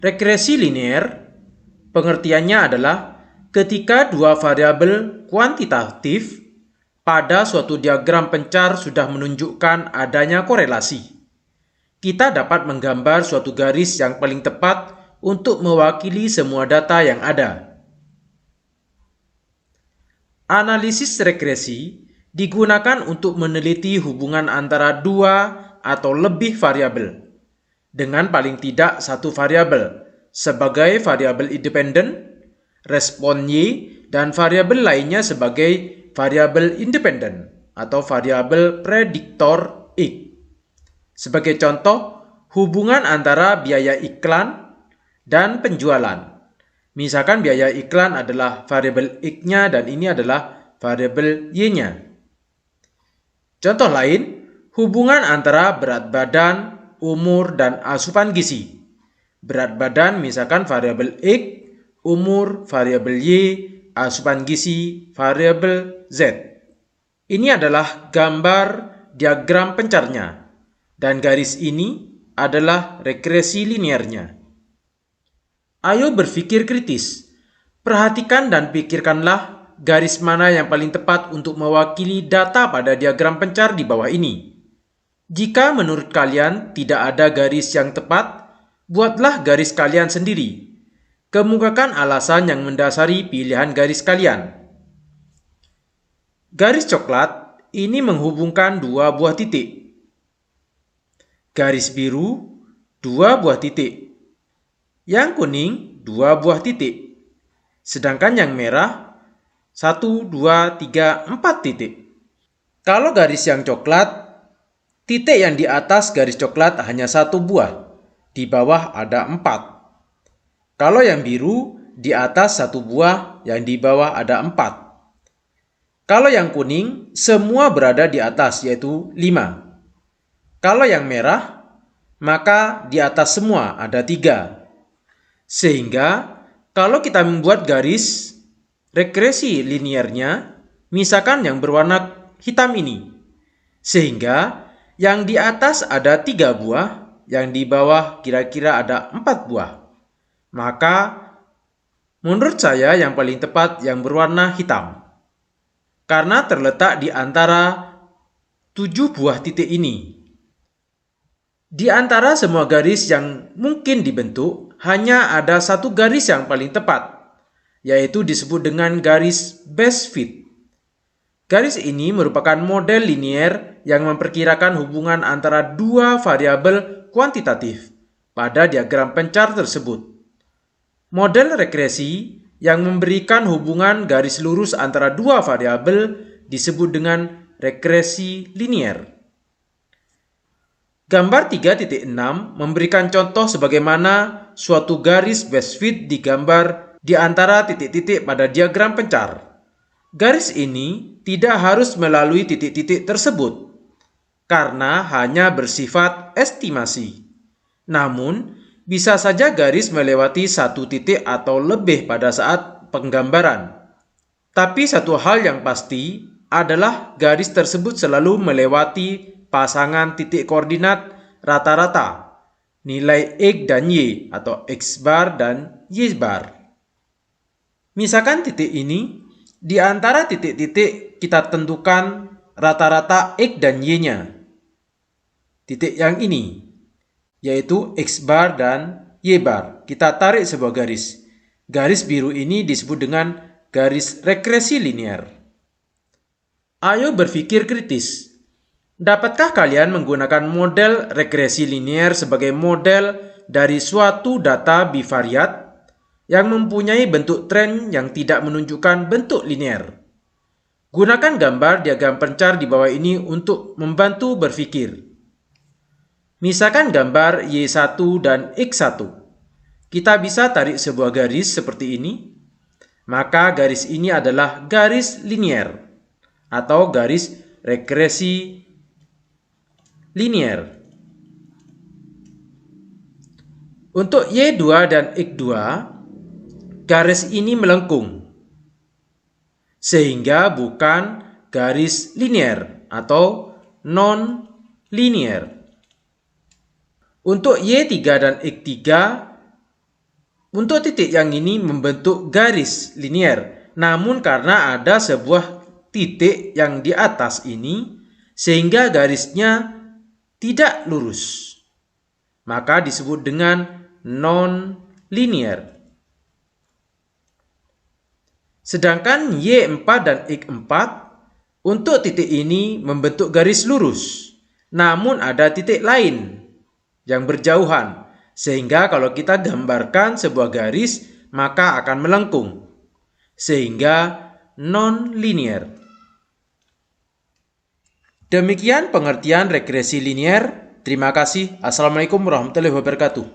Regresi linear pengertiannya adalah ketika dua variabel kuantitatif pada suatu diagram pencar sudah menunjukkan adanya korelasi. Kita dapat menggambar suatu garis yang paling tepat untuk mewakili semua data yang ada. Analisis regresi digunakan untuk meneliti hubungan antara dua atau lebih variabel dengan paling tidak satu variabel sebagai variabel independen, respon Y, dan variabel lainnya sebagai variabel independen atau variabel prediktor X. Sebagai contoh, hubungan antara biaya iklan dan penjualan. Misalkan biaya iklan adalah variabel X-nya dan ini adalah variabel Y-nya. Contoh lain, hubungan antara berat badan, umur, dan asupan gizi. Berat badan misalkan variabel X, umur variabel Y, asupan gizi variabel Z. Ini adalah gambar diagram pencarnya, dan garis ini adalah regresi linearnya. Ayo berpikir kritis. Perhatikan dan pikirkanlah garis mana yang paling tepat untuk mewakili data pada diagram pencar di bawah ini. Jika menurut kalian tidak ada garis yang tepat, buatlah garis kalian sendiri. Kemukakan alasan yang mendasari pilihan garis kalian. Garis coklat ini menghubungkan dua buah titik. Garis biru, dua buah titik. Yang kuning, dua buah titik. Sedangkan yang merah, 1, 2, 3, 4 titik. Kalau garis yang coklat, titik yang di atas garis coklat hanya satu buah, di bawah ada 4. Kalau yang biru, di atas satu buah, yang di bawah ada 4. Kalau yang kuning, semua berada di atas, yaitu 5. Kalau yang merah, maka di atas semua ada 3. Sehingga, kalau kita membuat garis regresi linearnya, misalkan yang berwarna hitam ini, sehingga yang di atas ada 3 buah, yang di bawah kira-kira ada 4 buah. Maka menurut saya yang paling tepat yang berwarna hitam. Karena terletak di antara 7 buah titik ini. Di antara semua garis yang mungkin dibentuk, hanya ada satu garis yang paling tepat, yaitu disebut dengan garis best fit. Garis ini merupakan model linear yang memperkirakan hubungan antara dua variabel kuantitatif pada diagram pencar tersebut. Model regresi yang memberikan hubungan garis lurus antara dua variabel disebut dengan regresi linear. Gambar 3.6 memberikan contoh sebagaimana suatu garis best fit digambar di antara titik-titik pada diagram pencar. Garis ini tidak harus melalui titik-titik tersebut, karena hanya bersifat estimasi. Namun, bisa saja garis melewati satu titik atau lebih pada saat penggambaran. Tapi satu hal yang pasti adalah garis tersebut selalu melewati pasangan titik koordinat rata-rata, nilai X dan Y atau X bar dan Y bar. Misalkan titik ini, di antara titik-titik kita tentukan rata-rata X dan Y-nya. Titik yang ini, yaitu X bar dan Y bar. Kita tarik sebuah garis. Garis biru ini disebut dengan garis regresi linear. Ayo berpikir kritis. Dapatkah kalian menggunakan model regresi linear sebagai model dari suatu data bivariat yang mempunyai bentuk tren yang tidak menunjukkan bentuk linear? Gunakan gambar diagram pencar di bawah ini untuk membantu berpikir. Misalkan gambar Y1 dan X1. Kita bisa tarik sebuah garis seperti ini. Maka garis ini adalah garis linear atau garis regresi linear. Untuk Y2 dan X2, garis ini melengkung, sehingga bukan garis linear atau non-linear. Untuk Y3 dan X3, Untuk titik yang ini membentuk garis linier, namun karena ada sebuah titik yang di atas ini, sehingga garisnya tidak lurus, maka disebut dengan non-linear. Sedangkan Y4 dan X4 untuk titik ini membentuk garis lurus, namun ada titik lain yang berjauhan, sehingga kalau kita gambarkan sebuah garis maka akan melengkung, sehingga non-linear. Demikian pengertian regresi linier. Terima kasih. Assalamualaikum warahmatullahi wabarakatuh.